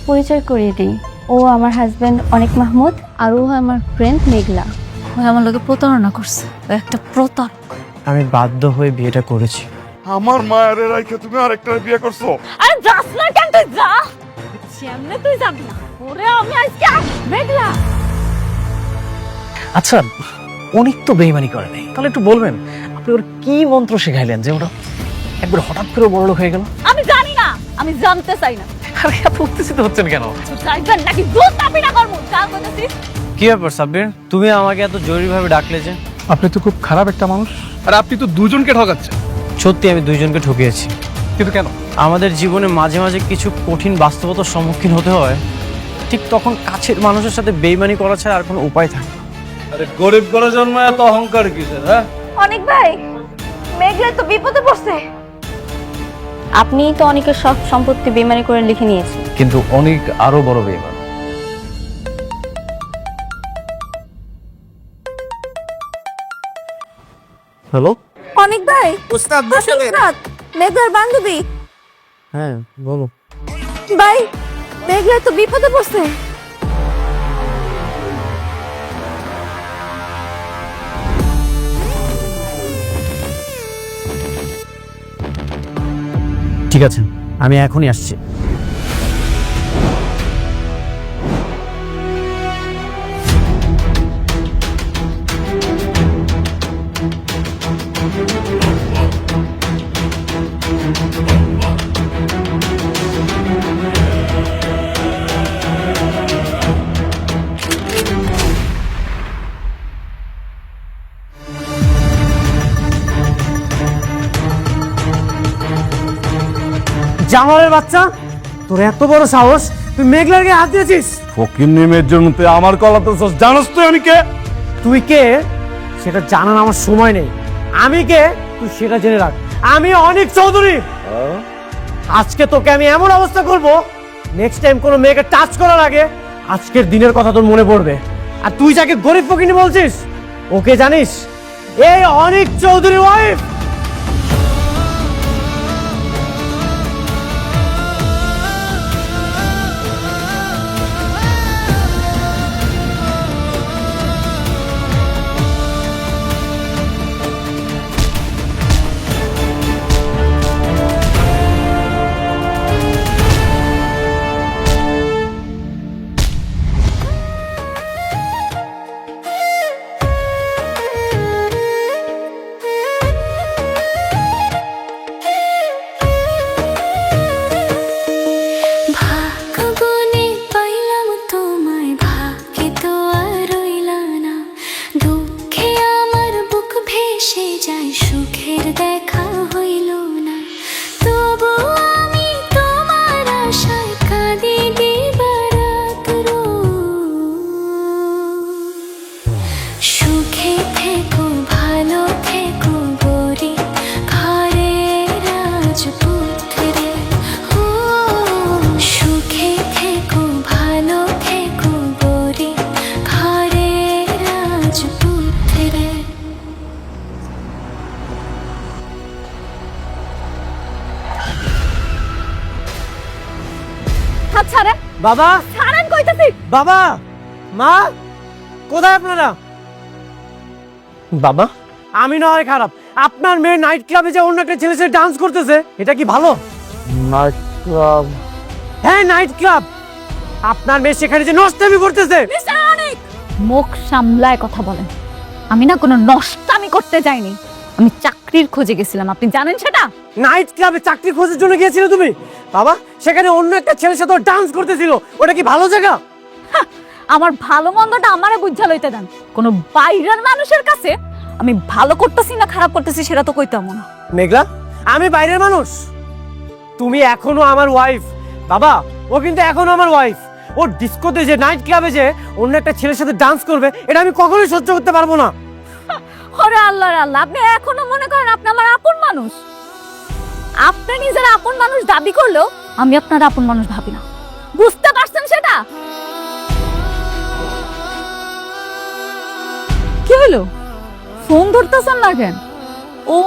পরিচয় করিয়ে দিই, ও আমার হাজব্যান্ড অনিক মাহমুদ, আর ও আমার ফ্রেন্ড মেঘলা। ও আমার লোকে প্রতারণা করছে, ও একটা প্রতারক। আমি বাধ্য হয়ে বিয়েটা করেছি। আমার মায়ের রাইখে তুমি আরেকটা বিয়ে করছো? আরে যাস না কেন, তুই যা। সামনে তুই যাবি না, ওরে আমি আজকে মেঘলা। আচ্ছা, অনেক তো বেইমানি করে নাই, তাহলে একটু বলবেন আপনি ওর কি মন্ত্র শেখাইলেন যে ওটা একবার হঠাৎ করে বড় লোক হয়ে গেল? আমি জানি না, আমি জানতে চাই না। আরে এত উত্তেজিত হচ্ছেন কেন? চাইবেন নাকি দুধ চাপি না করবো, চাল কইতেছিস। কি ব্যাপার সাব্বির, তুমি আমাকে এত জরুরিভাবে ডাকলে যে? আপনি তো খুব খারাপ একটা মানুষ, আর আপনি তো দুজনকে ঠকাচ্ছেন। সত্যি আমি দুইজনকে ঠকিয়েছি, কিন্তু কেন? আমাদের জীবনে মাঝে মাঝে কিছু কঠিন বাস্তবতার সম্মুখীন হতে হয়, ঠিক তখন কাছের মানুষের সাথে বেইমানি করা ছাড়া আর কোনো উপায় থাকে না। আরে গরিব করে জন্মায় এত অহংকার কিসের? হ্যাঁ, অনেক ভাই, মেঘলা তো বিপদে পড়ছে। আপনিই তো অনেকের সব সম্পত্তি বেমানি করে লিখে নিয়েছেন। কিন্তু অনেক আরো বড় বেইমান। হ্যালো, অনেক ভাই, উস্তাদ মেঘলার বান্ধবী। হ্যাঁ বলো। ভাই, মেঘলা তো বিপদে পড়ছে। ঠিক আছে, আমি এখনই আসছি। জামালের বাচ্চা, তোর এত বড় সাহস, তুই মেঘলার গায়ে হাত দিয়েছিস? ফকির নিমের জন্য তুই আমার কলাতে জানোস তুই আমি কে? তুই কে সেটা জানার আমার সময় নেই। আমি কে তুই সেটা জেনে রাখ। আমি অনিক চৌধুরী। আজকে তোকে আমি এমন অবস্থা করব, নেক্সট টাইম কোনো মেয়েকে টাচ করার আগে আজকের দিনের কথা তোর মনে পড়বে। আর তুই যাকে গরিব ফকিনি বলছিস, ওকে জানিস? এই অনিক চৌধুরী ওয়াইফ। বাবা, ছাড়েন কইতাছি। বাবা, মা, কোথায় আপনারা? বাবা, আমি না হয় খারাপ, আপনার মেয়ে নাইট ক্লাবে যে অন্য একটা ছেলের সাথে ডান্স করতেছে, এটা কি ভালো? Night club? হ্যাঁ, নাইট ক্লাব। আপনার মেয়ে সেখানে যে নষ্টামি করতেছে। মিস্টার অনিক, মুখ সামলায় কথা বলেন। আমি না কোনো নষ্টামি করতে যাইনি, আমি চাকরির খোঁজে গেছিলাম, আপনি জানেন সেটা? নাইট ক্লাবে চাকরি খোঁজার জন্য গিয়েছিলে তুমি? বাবা, সেখানে অন্য একটা ছেলের সাথে ডান্স করতেছিল, ওটা কি ভালো জায়গা? আমার ভালো মন্দটা আমারে বুঝা লইতে দেন। কোনো বাইরের মানুষের কাছে আমি ভালো করতেছি না খারাপ করতেছি সেটা তো কইতাম না। মেঘলা, আমি বাইরের মানুষ, তুমি এখনো আমার ওয়াইফ। বাবা, ও কিন্তু এখনো আমার ওয়াইফ। ও ডিস্কোতে যে, নাইট ক্লাবে যে অন্য একটা ছেলের সাথে ডান্স করবে, এটা আমি কখনোই সহ্য করতে পারবো না। ওরে আল্লাহ রে আল্লাহ, আপনি এখনো মনে করেন আপনি আমার আপন মানুষ? আপনি নিজের আপন মানুষ দাবি করলেও আমি আপনার আপন মানুষ ভাবি না, বুঝতে পারছেন সেটা? কি হলো, ফোন ধরতেছেন না কেন? ও,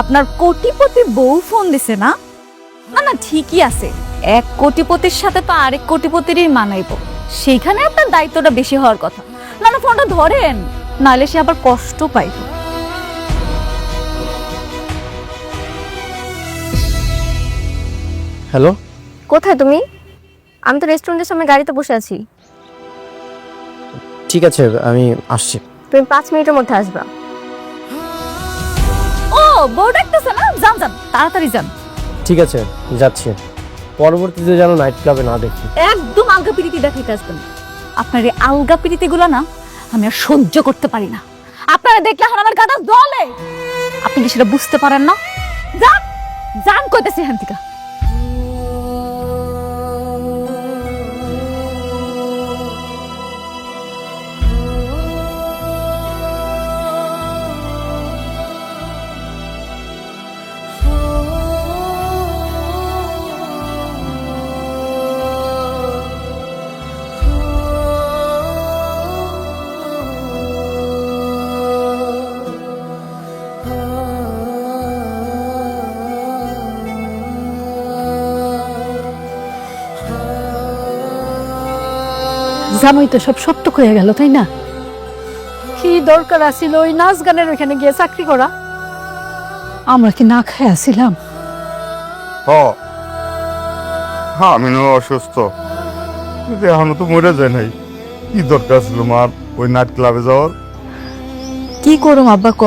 আপনার কোটিপতি বউ ফোন দিছে না? না না, ঠিকই আছে, এক কোটিপতির সাথে তো আরেক কোটিপতিরই মানাইব, সেইখানে আপনার দায়িত্বটা বেশি হওয়ার কথা। না না, ফোনটা ধরেন, নাহলে সে আবার কষ্ট পাইব। হ্যালো, কোথায় তুমি? আমি তো রেস্টুরেন্টের সামনে গাড়িতে বসে আছি। ঠিক আছে আমি আসছি। তুমি 5 মিনিটের মধ্যে আসবা। ও, বউ ডাকতেছে না? যান যান, তাড়াতাড়ি যান। ঠিক আছে যাচ্ছি, পরবর্তীতে যেন নাইট ক্লাবে না দেখি। একদম আলগা পিরিতি দেখাইতে আসবেন। আপনার এই আলগা পিরিতিগুলো না আমি আর সহ্য করতে পারি না। আপনারা দেখলে এখন আমার গাদা দলে। আপনি কি সেটা বুঝতে পারেন না? যান যান, কইতেছি এখান থেকে। জামাই তো সব সত্য হয়ে গেল, তাই না? কি দরকার আছিল ওই নাচ গানের ওইখানে গিয়ে চাকরি করা? আমরা কি না খাই আসিলাম? হ্যাঁ, আমি অসুস্থ, কিন্তু এখনো তো মরে যায় নাই। কি দরকার ছিল মার ওই নাইট ক্লাবে যাওয়ার? কি করুম আব্বা, ক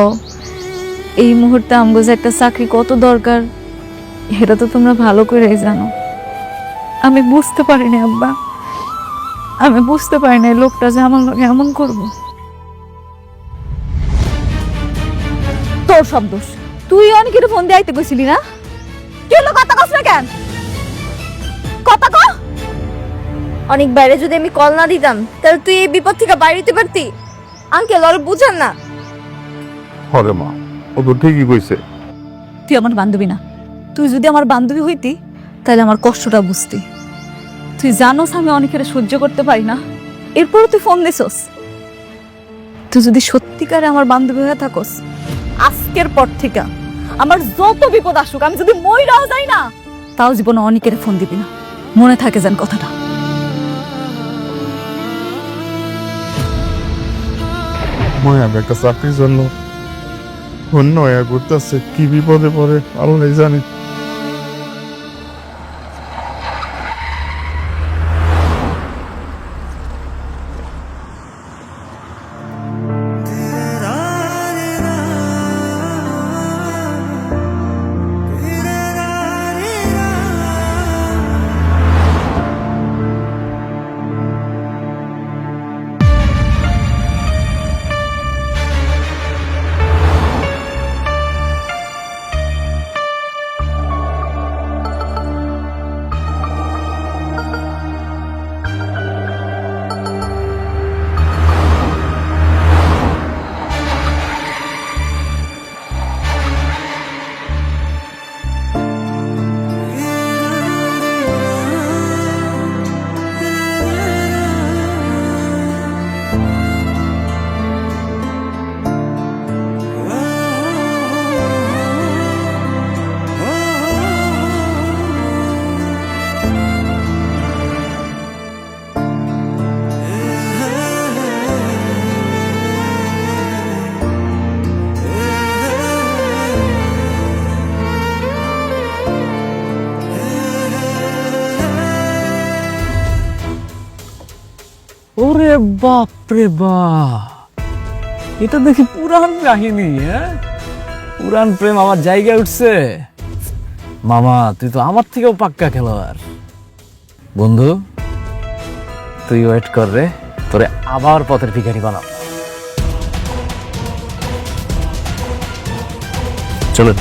এই মুহূর্তে আমগো যে একটা চাকরি কত দরকার এটা তো তোমরা ভালো করে জানো। আমি বুঝতে পারিনি আব্বা, আমি বুঝতে পারি না লোকটা যে আমার লগে এমন করবো। তোর সব দোষ, তুই অনেকের ফোন দিয়ে আইতে কইছিলি না? কি হলো, কথা কস না কেন? কথা ক। অনেক বাইরে যদি আমি কল না দিতাম তাহলে তুই এই বিপদ থেকে বাইরে হতে পারতি। আঙ্কেল আর বুঝেন না। হরে মা, ও তো ঠিকই কইছে। তুই আমার বান্ধবী না, তুই যদি আমার বান্ধবী হইতি তাহলে আমার কষ্টটা বুঝতি। তুই জানোস আমি অনেকের সহ্য করতে পারি না, এরপরও তুই ফোন দিছস। তুই যদি সত্যিকারে আমার বান্ধবী হয়ে থাকস, আজকের পর থেকে আমার যত বিপদ আসুক, আমি যদি মইরাও যাই না, তাও জীবনে অনেকের ফোন দিবি না। মনে থাকে যেন কথাটা। মনে আমি একটা চাকরির জন্য অন্য হয়ে ঘুরতেছে, কি বিপদে পড়ে আল্লাহ জানি। ওরে বাপ রে বাপ, এটা দেখি পুরান কাহিনী। হ্যাঁ, পুরান প্রেম আমার জায়গায় উঠছে। মামা, তুই তো আমার থেকেও পাক্কা খেলোয়াড়। বন্ধু, তুই ওয়েট কর রে, তোরে আবার পথের ভিখারি বানাবো। চলুন।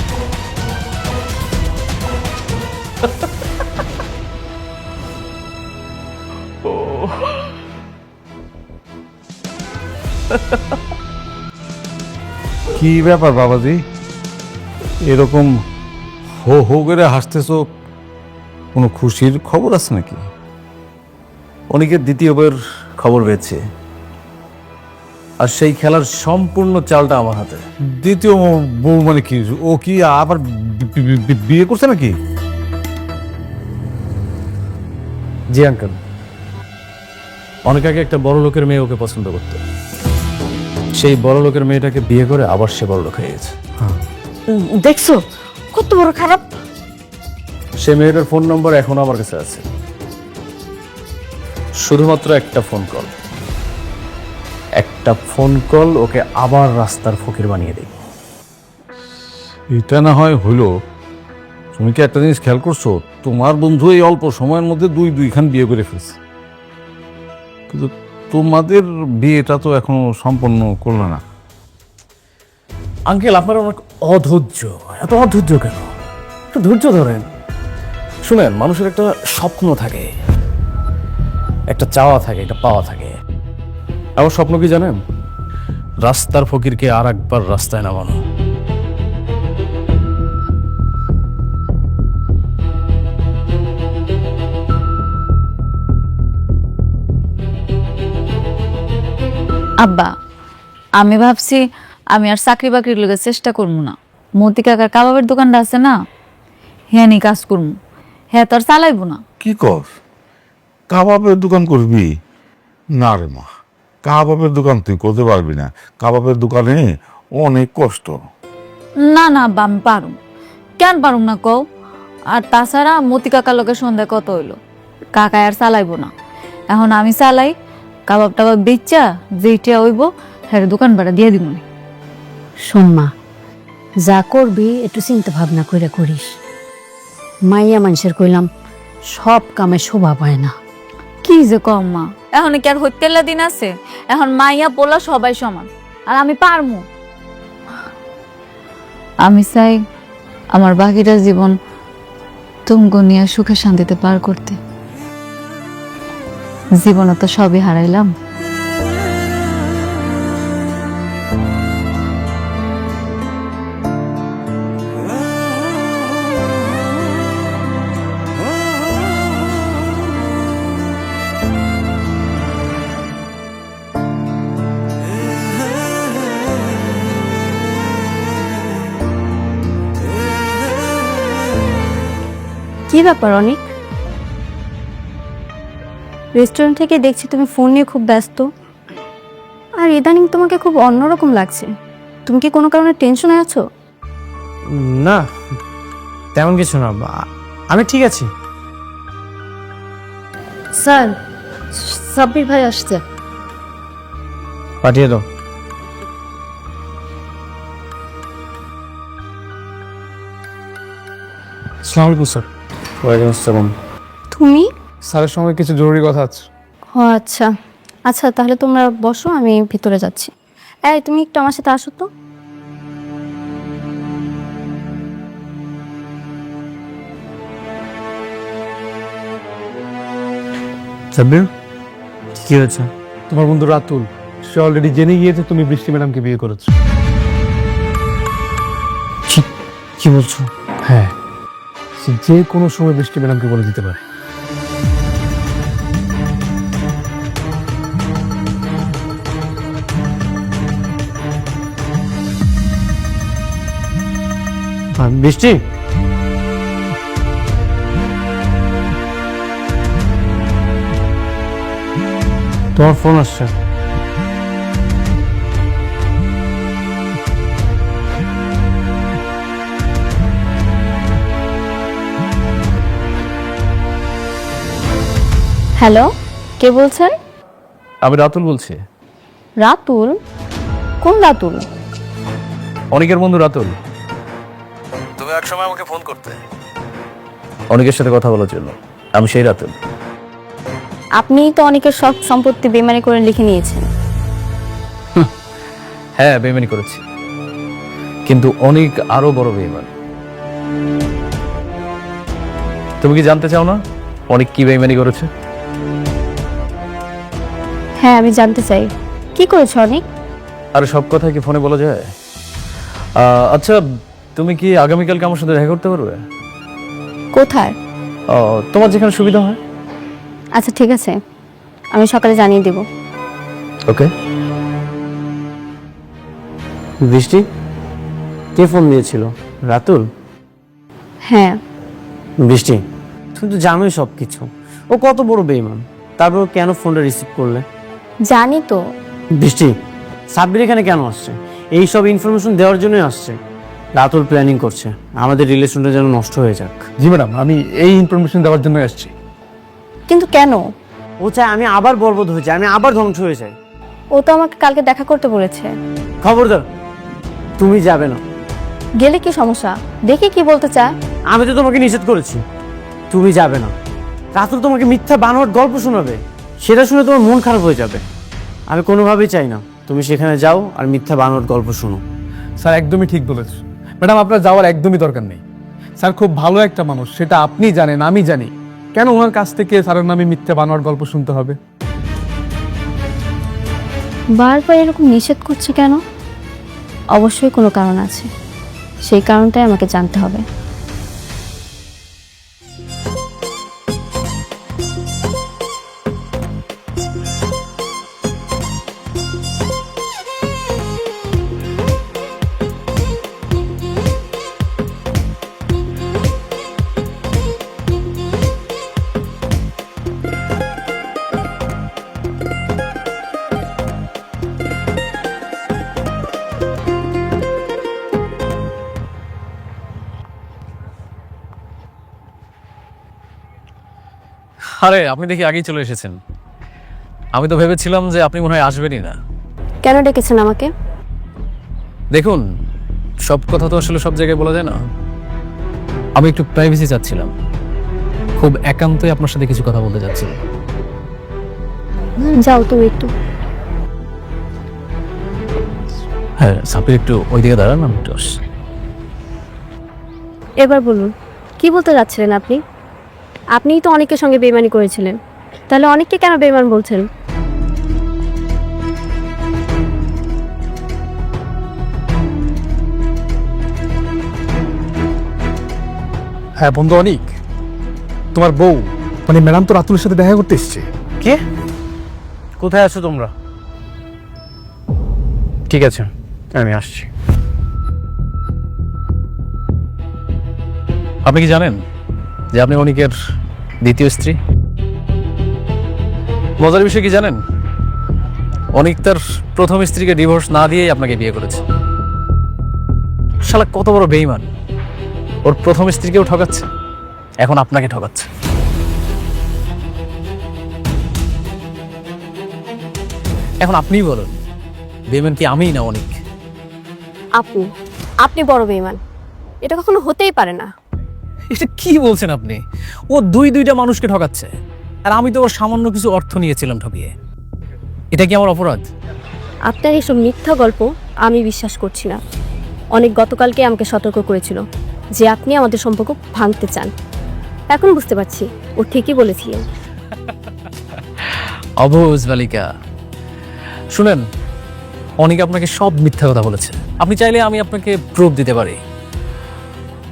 কি ব্যাপার বাবাজি, এরকম হো হো করে হাসতেছো? কোনো খুশির খবর আছে নাকি? অনেকের দ্বিতীয় বইয়ের খবর পেয়েছে, আর সেই খেলার সম্পূর্ণ চালটা আমার হাতে। দ্বিতীয় বউ মানে কি? ও কি আবার বিয়ে করছে নাকি? জি আঙ্কেল, অনেক আগে একটা বড় লোকের মেয়ে ওকে পছন্দ করতো। সেই বড় লোকের মেয়েটাকে বিয়ে করে আবার সে বড় লোক হয়ে গেছে। দেখছো কত বড় খারাপ। সে মেয়েটার ফোন নম্বর এখনো আমার কাছে আছে। শুধুমাত্র একটা ফোন কল ওকে আবার রাস্তার ফকির বানিয়ে দেয়। এটা না হয় হইলো, তুমি কি একটা জিনিস খেয়াল করছো? তোমার বন্ধু এই অল্প সময়ের মধ্যে দুইখান বিয়ে করে ফেলছে, কিন্তু তোমাদের বিয়েটা তো এখনো সম্পন্ন করলো না। আঙ্কেল, আপনার অনেক অধৈর্য। এত অধৈর্য কেন? একটু ধৈর্য ধরেন। শুনেন, মানুষের একটা স্বপ্ন থাকে, একটা চাওয়া থাকে, একটা পাওয়া থাকে। আমার স্বপ্ন কি জানেন? রাস্তার ফকিরকে আর একবার রাস্তায় নামানো। আব্বা, আমি ভাবছি আমি আর চাকরি বাকরির লগে চেষ্টা করবো না। মতি কাকার কাবাবের দোকানটা আছে না, হ্যাঁ নি কাজ করবো। হ্যাঁ তো আর চালাইবো না। কি কর, কাবাবের দোকান করবি? না রে মা, কাবাবের দোকান তুই করতে পারবি না। কাবাবের দোকানে অনেক কষ্ট। না না আব্বা, আমি পারুম। কেন পারুম না কও? আর তাছাড়া মতি কাকার লগে সন্ধ্যা কত হইলো, কাকায় আর চালাইবো না। এখন আমি চালাই, কাবাব টাবাব বেচা যেইটা হইব হ্যাঁ দোকান ভাড়া দিয়ে দিব। শোন মা, যা করবি একটু চিন্তা ভাবনা করে করিস। মাইয়া মানুষের কইলাম সব কামে শোভা পায় না। কি যে কম মা, এখন কি আর হইতেলা দিন আছে? এখন মাইয়া পোলা সবাই সমান, আর আমি পারমু। আমি চাই আমার বাকিটা জীবন তুমগো নিয়ে সুখে শান্তিতে পার করতে। জীবনে তো সবই হারাইলাম। কি ব্যাপার অনিক? রেস্টুরেন্ট থেকে দেখছি তুমি ফোন নিয়ে খুব ব্যস্ত, আর ইদানিং তোমাকে খুব অন্যরকম লাগছে। তুমি কি কোনো কারণে টেনশনে আছো? না, তেমন কিছু না, আমি ঠিক আছি। স্যার, সাব্বির ভাই আসছে। পাঠিয়ে দাও। আসসালামু আলাইকুম স্যার। ওয়ালাইকুম আসসালাম। তুমি? স্যারের সঙ্গে কিছু জরুরি কথা আছে। ও আচ্ছা আচ্ছা, তাহলে তোমরা বসো, আমি ভিতরে যাচ্ছি। এই তুমি একটু আমার সাথে আসো তো। সাব্বির, কি হয়েছে? তোমার বন্ধু রাতুল, সে অলরেডি জেনে গিয়েছে তুমি বৃষ্টি ম্যাডামকে বিয়ে করেছো। কি বলছো? হ্যাঁ, সে যে কোনো সময় বৃষ্টি ম্যাডামকে বলে দিতে পারে। বৃষ্টি, তোমার ফোন আসছে। হ্যালো, কে বলছেন? আমি রাতুল বলছি। রাতুল? কোন রাতুল? অনিকের বন্ধু রাতুল। তুমি এক সময় আমাকে ফোন করতে অনিকের সাথে কথা বলার জন্য। আমি সেই রাতুল। আপনি তো অনেকের সব সম্পত্তি বেমানি করে লিখে নিয়েছেন। হ্যাঁ, বেইমানি করেছি, কিন্তু অনেক আরো বড় বেইমান। তুমি কি জানতে চাও না অনেক কি বেইমানি করেছে? হ্যাঁ, আমি জানতে চাই কি করেছো অনেক। আর সব কথা কি ফোনে বলা যায়? আচ্ছা, তুমি কি আগামীকালকে আমার সাথে দেখা করতে পারবে? কোথায়? তোমার যেখানে সুবিধা হয়। আচ্ছা ঠিক আছে, আমি সকালে জানিয়ে দেব। ওকে। বৃষ্টি, কে ফোন দিয়েছিল? রাতুল? হ্যাঁ। বৃষ্টি, তুমি তো জানোই সব কিছু। ও কত বড় বেইমান, তারপর ও কেন ফোনটা রিসিভ করলে? জানি তো। বৃষ্টি, সাব্বির এখানে কেন আসছে? এই সব ইনফরমেশন দেওয়ার জন্যই আসছে। রাতুল প্ল্যানিং করছে আমাদের রিলেশনটা যেন নষ্ট হয়ে যাক। জি ম্যাডাম, আমি এই ইনফরমেশন দেওয়ার জন্য আসছি। কিন্তু কেন? ও চায় আমি আবার বরবাদ হয়ে যাই, আমি আবার ধ্বংস হয়ে যাই। ও তো আমাকে কালকে দেখা করতে বলেছে। খবরদার, তুমি যাবে না। গেলে কি সমস্যা? দেখি কি বলতে চায়। আমি তো তোমাকে নিষেধ করেছি, তুমি যাবে না। রাতুল তোমাকে মিথ্যা বানোয়াট গল্প শোনাবে, সেটা শুনে তোমার মন খারাপ হয়ে যাবে। আমি কোনোভাবেই চাই না তুমি সেখানে যাও আর মিথ্যা বানোয়াট গল্প শোনো। স্যার একদমই ঠিক বলেছ ম্যাডাম, আপনার যাওয়ার একদমই দরকার নেই। স্যার খুব ভালো একটা মানুষ, সেটা আপনি জানেন, আমি জানি। কেন ওনার কাছ থেকে স্যারের নামে মিথ্যে বানোয়ার গল্প শুনতে হবে? বারবার এরকম নিষেধ করছে কেন? অবশ্যই কোনো কারণ আছে, সেই কারণটাই আমাকে জানতে হবে। আরে আপনি দেখি আগেই চলে এসেছেন। আমি তো ভেবেছিলাম যে আপনি মনে হয় আসবেনই না। কেন ডেকেছেন আমাকে? দেখুন, সব কথা তো আসলে সব জায়গায় বলা যায় না। আমি একটু প্রাইভেসি চাচ্ছিলাম, খুব একান্তই আপনার সাথে কিছু কথা বলতে চাচ্ছিলাম। যাও তুমি একটু। হ্যাঁ, সাপির একটু ওইদিকে দাঁড়ান, আমি একটু আসছি। এবার বলুন, কি বলতে যাচ্ছিলেন আপনি? আপনিই তো অনেকের সঙ্গে বেইমানি করেছিলেন, তাহলে অনেককে কেন বেইমান বলছেন? হ্যাঁ বন্ধু অনিক, তোমার বউ মানে ম্যাডাম তো রাতুলের সাথে দেখা করতে এসছে। কে? কোথায় আছো তোমরা? ঠিক আছে, আমি আসছি। আপনি কি জানেন যে আপনি অনিকের দ্বিতীয় স্ত্রী? মজার বিষয় কি জানেন, অনিক তার প্রথম স্ত্রীকে ডিভোর্স না দিয়েই আপনাকে বিয়ে করেছে। শালা কত বড় বেঈমান! ওর প্রথম স্ত্রীকেও ঠকাচ্ছে, এখন আপনাকে ঠকাচ্ছে। এখন আপনিই বলুন, বেঈমান কি আমিই না অনিক? আপনি আপনি বড় বেইমান, এটা কখনো হতেই পারে না। এটা কি বলছেন আপনি? ও দুইটা মানুষকে ঠকাচ্ছে, আর আমি তো ওর সামান্য কিছু অর্থ নিয়েছিলাম ঠকিয়ে। এটা কি আমার অপরাধ? আপনার এইসব মিথ্যা গল্প আমি বিশ্বাস করছি না। অনেক গতকালকে আমাকে সতর্ক করেছিল যে আপনি আমাদের সম্পর্ক ভাঙতে চান। এখন বুঝতে পারছি ও ঠিকই বলেছিলেন। অবুঝ বালিকা, শুনেন, অনেকে আপনাকে সব মিথ্যা কথা বলেছে। আপনি চাইলে আমি আপনাকে প্রুফ দিতে পারি।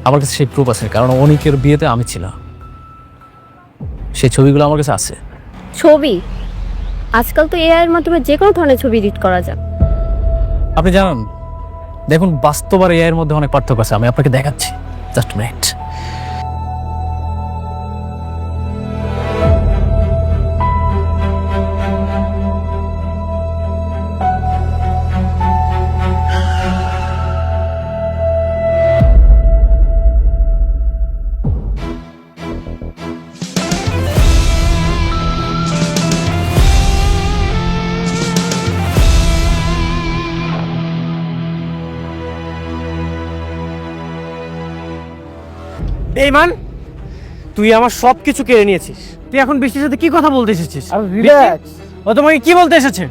আমার কাছে সেই প্রুফ আছে, কারণ অনেকের বিয়েতে আমি ছিলাম। সেই ছবিগুলো আমার কাছে আছে। ছবি? আজকাল তো এআই এর মাধ্যমে যে কোনো ধরনের ছবি এডিট করা যায়। আপনি জানেন, দেখুন, বাস্তব আর এআই এর মধ্যে অনেক পার্থক্য আছে। আমি আপনাকে দেখাচ্ছি, জাস্ট মিনিট। বেঈমান, তুই আমার সব কিছু কেড়ে নিয়েছিস। তুই এখন বৃষ্টির সাথে কি কথা বলতে এসেছিস? রিল্যাক্স ও তোমাকে কি বলতে এসেছে?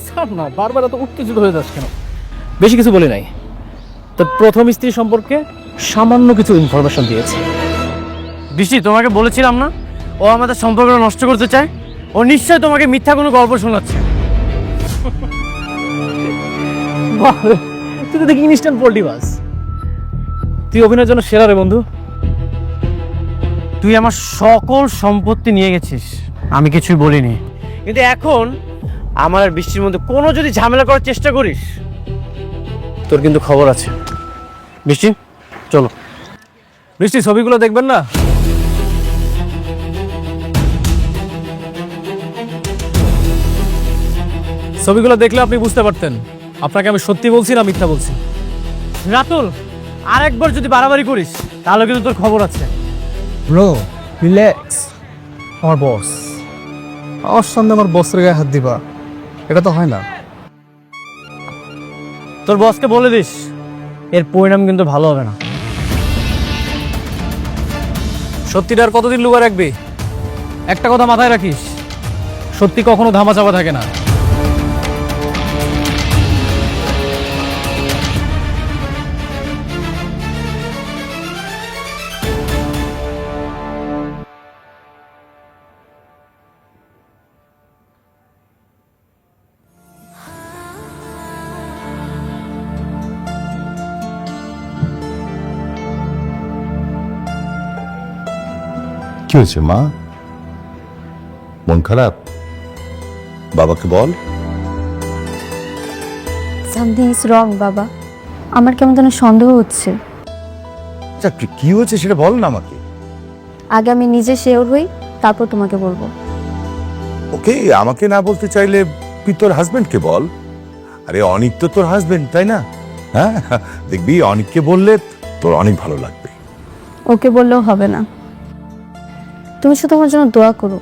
স্যার না, বারবার এত উত্তেজিত হয়ে যাস কেন? বেশি কিছু বলি নাই, তো প্রথম স্ত্রী সম্পর্কে সামান্য কিছু ইনফরমেশন দিয়েছে। বৃষ্টি, তোমাকে বলেছিলাম না ও আমাদের সম্পর্কটা নষ্ট করতে চায়? ও নিশ্চয় তোমাকে মিথ্যা কোনো গল্প শোনাচ্ছে। তুই তো দেখি ইনস্ট্যান্ট পোল্ট্রি বাস। তুই অভিনয়ের জন্য সেরা রে বন্ধু। তুই আমার সকল সম্পত্তি নিয়ে গেছিস, আমি কিছুই বলিনি। কিন্তু এখন আমার আর বৃষ্টির মধ্যে কোনো যদি ঝামেলা করার চেষ্টা করিস, তোর কিন্তু খবর আছে। বৃষ্টি, চলো। বৃষ্টি, ছবিগুলো দেখবেন না? ছবিগুলো দেখলে আপনি বুঝতে পারতেন আপনাকে আমি সত্যি বলছি না মিথ্যা বলছি। রাতুল, আরেকবার যদি বাড়াবাড়ি করিস তাহলে কিন্তু তোর খবর আছে। ব্রো রিল্যাক্স, আমার বস, আমার সামনে আমার বসের গায়ে হাত দিবা, এটা তো হয় না। তোর বসকে বলে দিস এর পরিণাম কিন্তু ভালো হবে না। সত্যিটা আর কতদিন লুকা রাখবি? একটা কথা মাথায় রাখিস, সত্যি কখনো ধামাচাপা থাকে না। কি হয়েছে মা? মন খারাপ? বাবাকে বল। সামথিং ইজ রং বাবা, আমার কেমন যেন সন্দেহ হচ্ছে। আচ্ছা কি হয়েছে সেটা বল না আমাকে। আগে আমি নিজে শিওর হই, তারপর তোমাকে বলবো। ওকে, আমাকে না বলতে চাইলে তুই তোর হাজবেন্ডকে বল। আরে অনিক তো তোর হাজবেন্ড, তাই না? হ্যাঁ, দেখবি অনিককে বললে তোর অনেক ভালো লাগবে। ওকে বললেও হবে না, তুমি শুধু আমার জন্য দোয়া করো।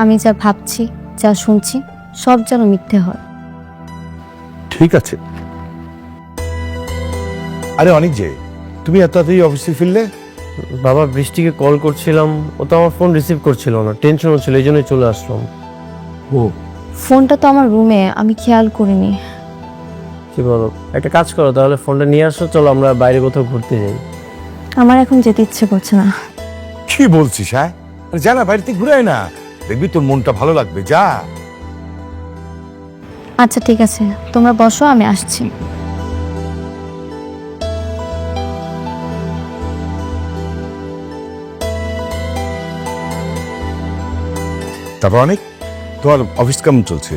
আমি যা ভাবছি, যা শুনছি, সব যেন মিথ্যে হয়। ঠিক আছে। আরে অনিক যে, তুমি এত তাড়াতাড়ি অফিসে ফিরলে? বাবা, বৃষ্টিকে কল করছিলাম, ও তো আমার ফোন রিসিভ করছিল না, টেনশন হচ্ছিল, এই জন্যই চলে আসলাম। ও ফোনটা তো আমার রুমে, আমি খেয়াল করিনি। কি বলো, একটা কাজ করো তাহলে, ফোনটা নিয়ে আসো, চলো আমরা বাইরে কোথাও ঘুরতে যাই। আমার এখন যেতে ইচ্ছে করছে না। কি বলছিস? হ্যাঁ, আরে যা না, বাইরে থেকে ঘুরে আয় না, দেখবি তোর মনটা ভালো লাগবে। যা। আচ্ছা ঠিক আছে, তোমরা বসো, আমি আসছি। তারপর অনেক, তোমার অফিস কেমন চলছে?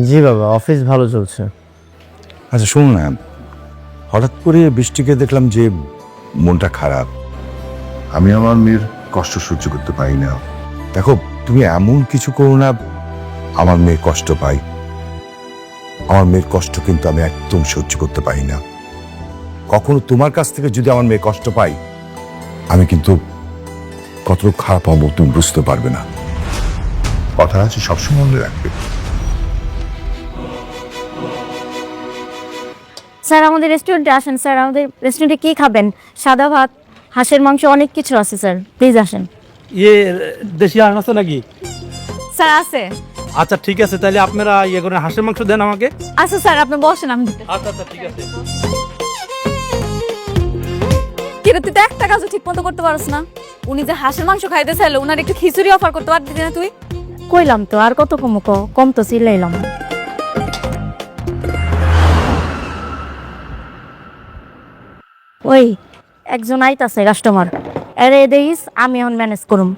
জি বাবা, অফিস ভালো চলছে। আচ্ছা শোনো না, হঠাৎ করে বৃষ্টিকে দেখলাম যে মনটা খারাপ। আমি আমার মেয়ের কষ্ট সহ্য করতে পারি না। দেখো, তুমি এমন কিছু করো না আমার মেয়ে কষ্ট পাই। আমার মেয়ের কষ্ট কিন্তু আমি একদম সহ্য করতে পারি না। কখনো তোমার কাছ থেকে যদি আমার মেয়ে কষ্ট পাই, আমি কিন্তু কত খারাপ হবো তুমি বুঝতে পারবে না। কথা আছে, সবসময় মনে রাখবে। স্যার, আমাদের রেস্টুরেন্টে আসেন। স্যার, আমাদের রেস্টুরেন্টে কি খাবেন? সাদা ভাত, হাঁসের মাংস, অনেক কিছু আছে স্যার, প্লিজ আসেন। দেশি হাঁস আছে নাকি? স্যার আছে। আচ্ছা ঠিক আছে, তাহলে আপনারা ইয়ে করে হাঁসের মাংস দেন আমাকে। আচ্ছা স্যার, আপনি বসেন, আমি দিতে। আচ্ছা আচ্ছা ঠিক আছে। কিরে, তুই তো একটা কাজও ঠিক মতো করতে পারছ না। উনি যে হাঁসের মাংস খাইতে চাইলো, উনার একটু খিচুড়ি অফার করতে পারতি না তুই? কইলাম তো, আর কত কম কম তো চিল্লাইলাম। ওই একজন আইতাছে কাস্টমার, আরে দেখিস, আমি এখন ম্যানেজ করুম।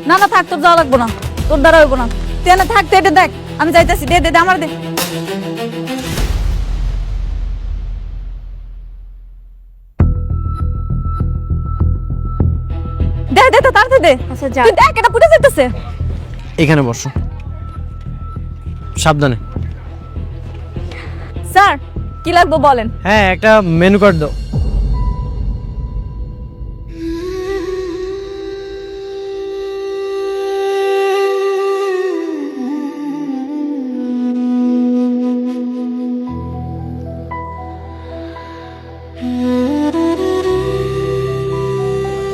না না থাক, তোর যাওয়া লাগবো না, তোর দ্বারা হইব না। তুই না থাক, তুই এটা দেখ, আমি যাইতেছি। দে দে দে, আমার দে। দে দে, তাড়াতাড়ি দে। আচ্ছা যা। তুই দেখ, এটা পুড়ে যাইতেছে। এখানে বসো, সাবধানে। স্যার, কি লাগবে বলেন? হ্যাঁ, একটা মেনু কার্ড দাও।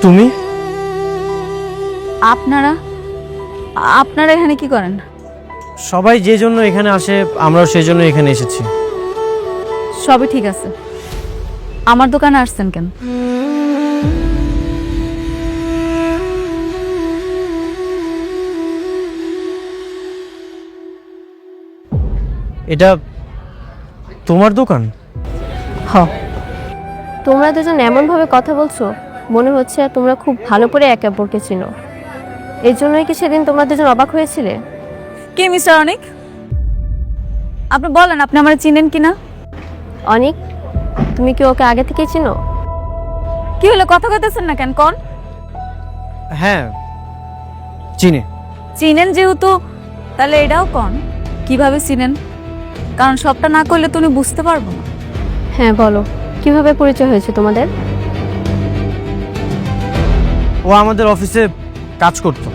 তুমি? আপনারা আপনারা এখানে কি করেন? সবাই যে জন্য এখানে আসে, আমরাও সেই জন্য এখানে এসেছি। সবই ঠিক আছে, আমার দোকানে আসছেন কেন? এটা তোমার দোকান? হ, তোমরা দুজন এমনভাবে কথা বলছো, মনে হচ্ছে তোমরা খুব ভালো করে একে অপরকে চিনো। এই জন্যই কি সেদিন তোমরা দুজন অবাক হয়েছিলে? কি মিস্টার অনিক, আপনি বলেন, আপনি আমার চিনেন কিনা? অনিক, তুমি কি ওকে আগে থেকেই চিনো? কি হলো, কথা কইতেছেন না কেন? কোন হ্যাঁ, চিনি। চিনেন যেহেতু, তাহলে এটাও কোন কিভাবে চিনেন? কারণ সবটা না করলে তুমি বুঝতে পারবো না। হ্যাঁ বলো, কিভাবে পরিচয় হয়েছে তোমাদের? ও আমাদের অফিসে কাজ করতো।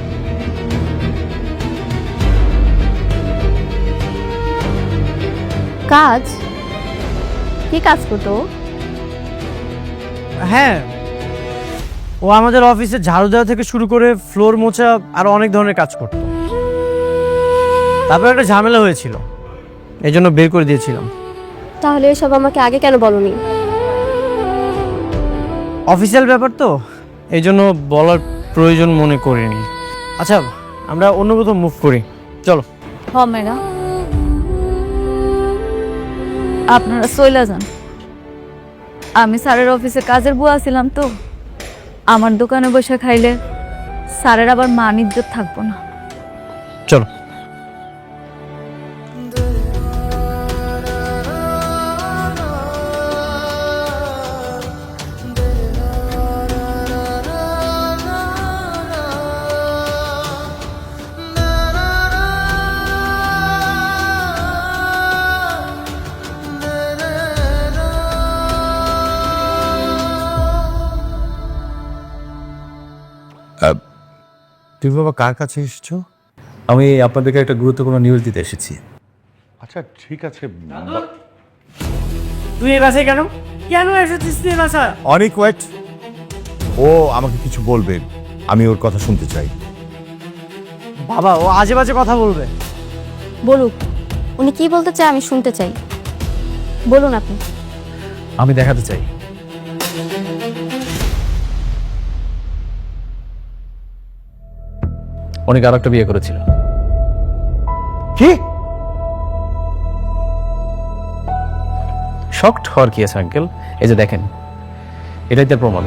কাজ? কি কাজ করতো ও? হ্যাঁ, ও আমাদের অফিসে ঝাড়ু দেওয়া থেকে শুরু করে ফ্লোর মোছা আর অনেক ধরনের কাজ করতো। তারপর একটা ঝামেলা হয়েছিল, এই জন্য বের করে দিয়েছিলাম। তাহলে এসব আমাকে আগে কেন বলনি? অফিসিয়াল ব্যাপার তো, এই জন্য বলার প্রয়োজন মনে করিনি। আচ্ছা, আমরা অন্য কোথাও মুভ করি, চলো। হ মেঘা, আপনারা চইলা যান। আমি স্যারের অফিসে কাজের বুয়া ছিলাম তো, আমার দোকানে বসে খাইলে স্যারের আবার মান ইজ্জত থাকবো না। চলো। তুমি বাবা কার কাছে এসেছো? আমি আপনাদেরকে একটা গুরুত্বপূর্ণ নিউজ দিতে এসেছি। আচ্ছা ঠিক আছে। তুই এই বাসায় কেন কেন এসেছিস তুই এই বাসায়? অনেক ওয়েট, ও আমাকে কিছু বলবে, আমি ওর কথা শুনতে চাই। বাবা, ও আজে বাজে কথা বলবে। বলুক, উনি কি বলতে চায় আমি শুনতে চাই। বলুন আপনি। আমি দেখাতে চাই। অনেক আর একটা বিয়ে করেছিল। কি? শকড হওয়ার কি আছে আঙ্কেল? এই যে দেখেন, এটাই তার প্রমাণ।